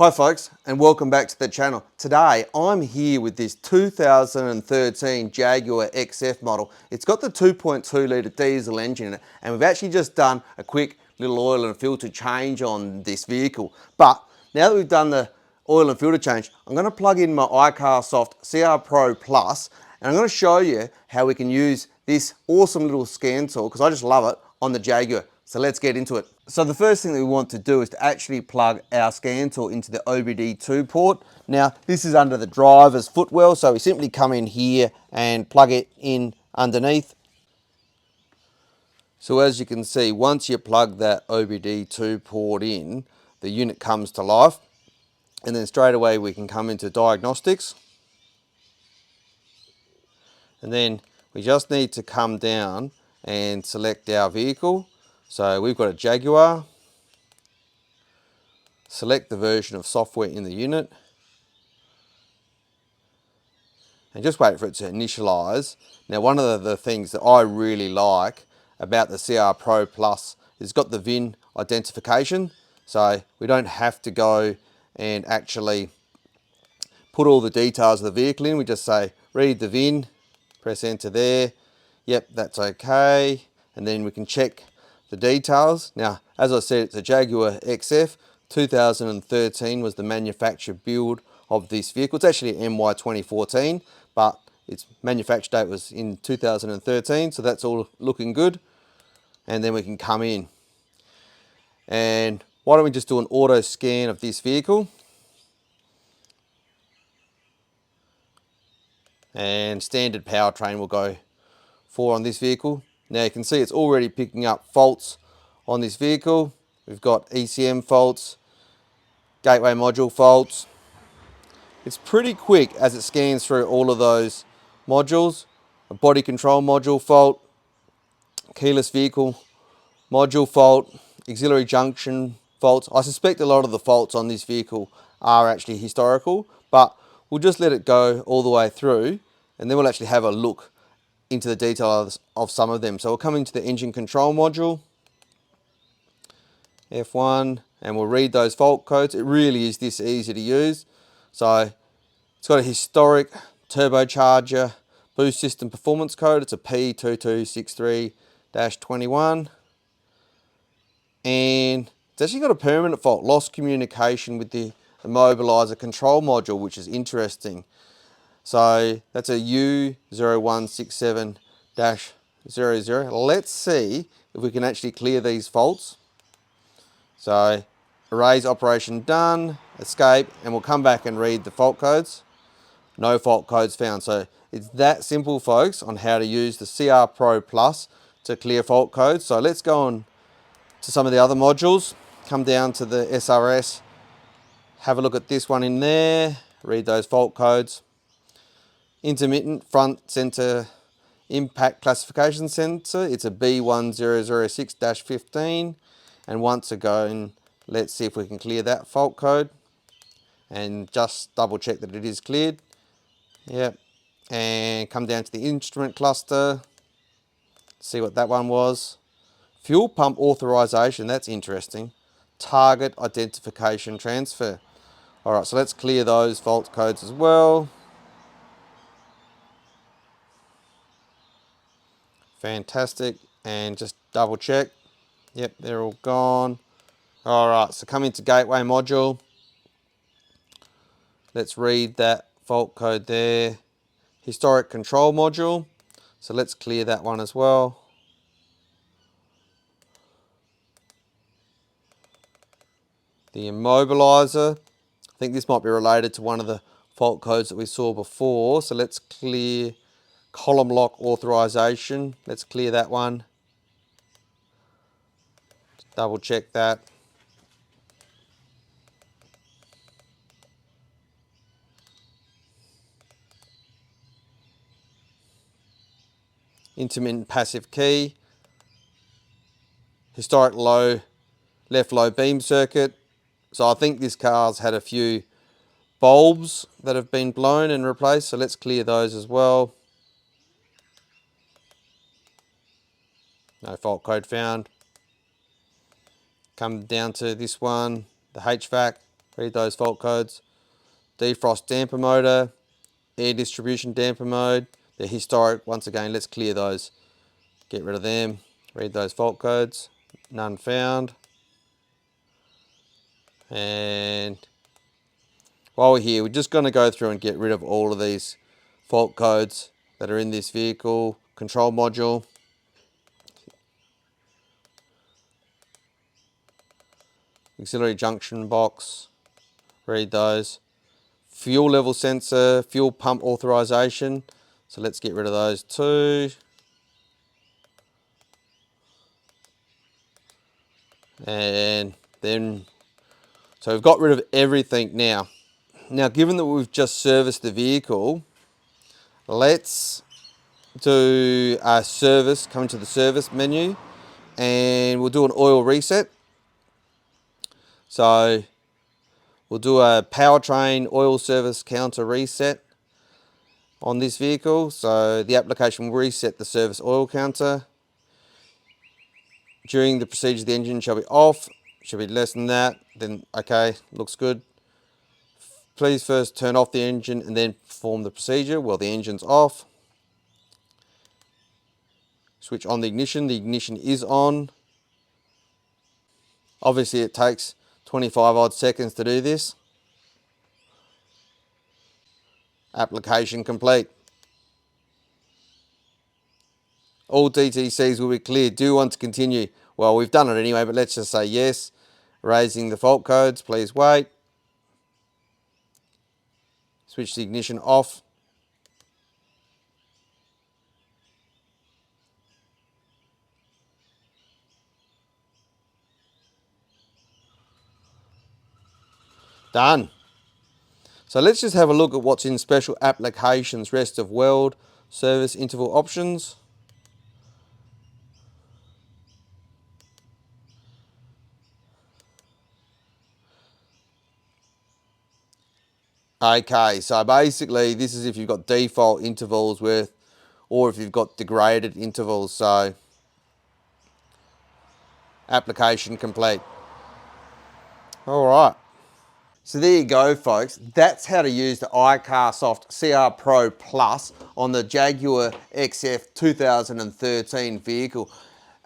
Hi folks, and welcome back to the channel. Today I'm here with this 2013 Jaguar XF model. It's got the 2.2 litre diesel engine in it, and we've actually just done a quick little oil and filter change on this vehicle. But now that we've done the oil and filter change, I'm going to plug in my iCarsoft CR Pro Plus, and I'm going to show you how we can use this awesome little scan tool, because I just love it, on the Jaguar. So let's get into it. So the first thing that we want to do is to actually plug our scan tool into the OBD2 port. Now this is under the driver's footwell, so we simply come in here and plug it in underneath. So as you can see, once you plug that OBD2 port in, the unit comes to life, and then straight away we can come into Diagnostics, and then we just need to come down and select our vehicle. So we've got a Jaguar. Select the version of software in the unit and just wait for it to initialize. Now one of the things that I really like about the CR Pro Plus is it's got the VIN identification, so we don't have to go and actually put all the details of the vehicle in. We just say read the VIN, press enter there, yep, that's okay, and then we can check the details. Now as I said, it's a Jaguar XF. 2013 was the manufacturer build of this vehicle. It's actually an MY 2014, but its manufacture date was in 2013, so that's all looking good. And then we can come in. And why don't we just do an auto scan of this vehicle? And standard powertrain will go for on this vehicle. Now you can see it's already picking up faults on this vehicle. We've got ECM faults, gateway module faults. It's pretty quick as it scans through all of those modules. A body control module fault, keyless vehicle module fault, auxiliary junction faults. I suspect a lot of the faults on this vehicle are actually historical, but we'll just let it go all the way through, and then we'll actually have a look into the details of some of them. So we'll come into the engine control module, F1, and we'll read those fault codes. It really is this easy to use. So it's got a historic turbocharger boost system performance code. It's a P2263-21. And it's actually got a permanent fault, lost communication with the immobilizer control module, which is interesting. So that's a U0167-00. Let's see if we can actually clear these faults. So erase operation done, escape, and we'll come back and read the fault codes. No fault codes found. So it's that simple, folks, on how to use the CR Pro Plus to clear fault codes. So let's go on to some of the other modules. Come down to the SRS, have a look at this one in there, read those fault codes. Intermittent front center impact classification sensor, it's a B1006-15. And once again, let's see if we can clear that fault code and just double check that it is cleared. Yep. And come down to the instrument cluster, see what that one was. Fuel pump authorization, that's interesting. Target identification transfer. All right, so let's clear those fault codes as well. Fantastic, and just double check. Yep, they're all gone. All right, so come into gateway module. Let's read that fault code there. Historic control module. So let's clear that one as well. The immobilizer. I think this might be related to one of the fault codes that we saw before. So let's clear column lock authorization. Let's clear that one. Double check that. Intermittent passive key. Historic low, left low beam circuit. So I think this car's had a few bulbs that have been blown and replaced. So let's clear those as well. No fault code found. Come down to this one, the HVAC. read those fault codes. Defrost damper motor, air distribution damper mode. They're historic. Once again, let's clear those. Get rid of them. Read those fault codes. None found. And while we're here, we're just going to go through and get rid of all of these fault codes that are in this vehicle. Control module. Auxiliary junction box. Read those. Fuel level sensor, fuel pump authorization. So let's get rid of those too. And then, so we've got rid of everything now. Now, given that we've just serviced the vehicle, let's do a service, come to the service menu, and we'll do an oil reset. So we'll do a powertrain oil service counter reset on this vehicle. So the application will reset the service oil counter. During the procedure, the engine shall be off. Should be less than that. Then, okay, looks good. Please first turn off the engine and then perform the procedure. Well, the engine's off. Switch on the ignition. The ignition is on. Obviously, it takes 25 odd seconds to do this. Application complete. All DTCs will be cleared. Do you want to continue? Well, we've done it anyway, but let's just say yes. Raising the fault codes, please wait. Switch the ignition off. Done. So let's just have a look at what's in special applications, rest of world, service interval options. Okay, so basically this is if you've got default intervals with, or if you've got degraded intervals. So application complete. All right. So there you go, folks. That's how to use the iCarsoft CR Pro Plus on the Jaguar XF 2013 vehicle.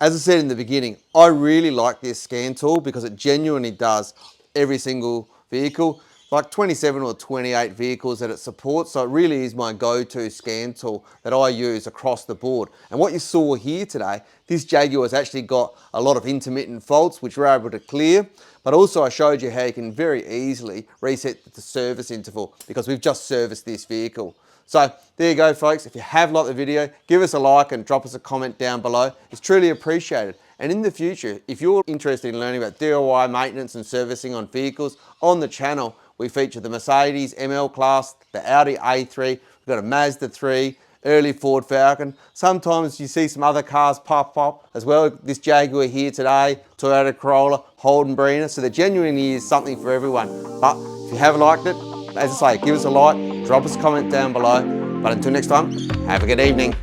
As I said in the beginning, I really like this scan tool because it genuinely does every single vehicle, like 27 or 28 vehicles that it supports. So it really is my go-to scan tool that I use across the board. And what you saw here today, this Jaguar has actually got a lot of intermittent faults, which we're able to clear. But also I showed you how you can very easily reset the service interval because we've just serviced this vehicle. So there you go, folks. If you have liked the video, give us a like and drop us a comment down below. It's truly appreciated. And in the future, if you're interested in learning about DIY maintenance and servicing on vehicles, on the channel, we feature the Mercedes ML Class, the Audi A3, we've got a Mazda 3, early Ford Falcon. Sometimes you see some other cars pop up as well. This Jaguar here today, Toyota Corolla, Holden Breena. So there genuinely is something for everyone. But if you have liked it, as I say, give us a like, drop us a comment down below. But until next time, have a good evening.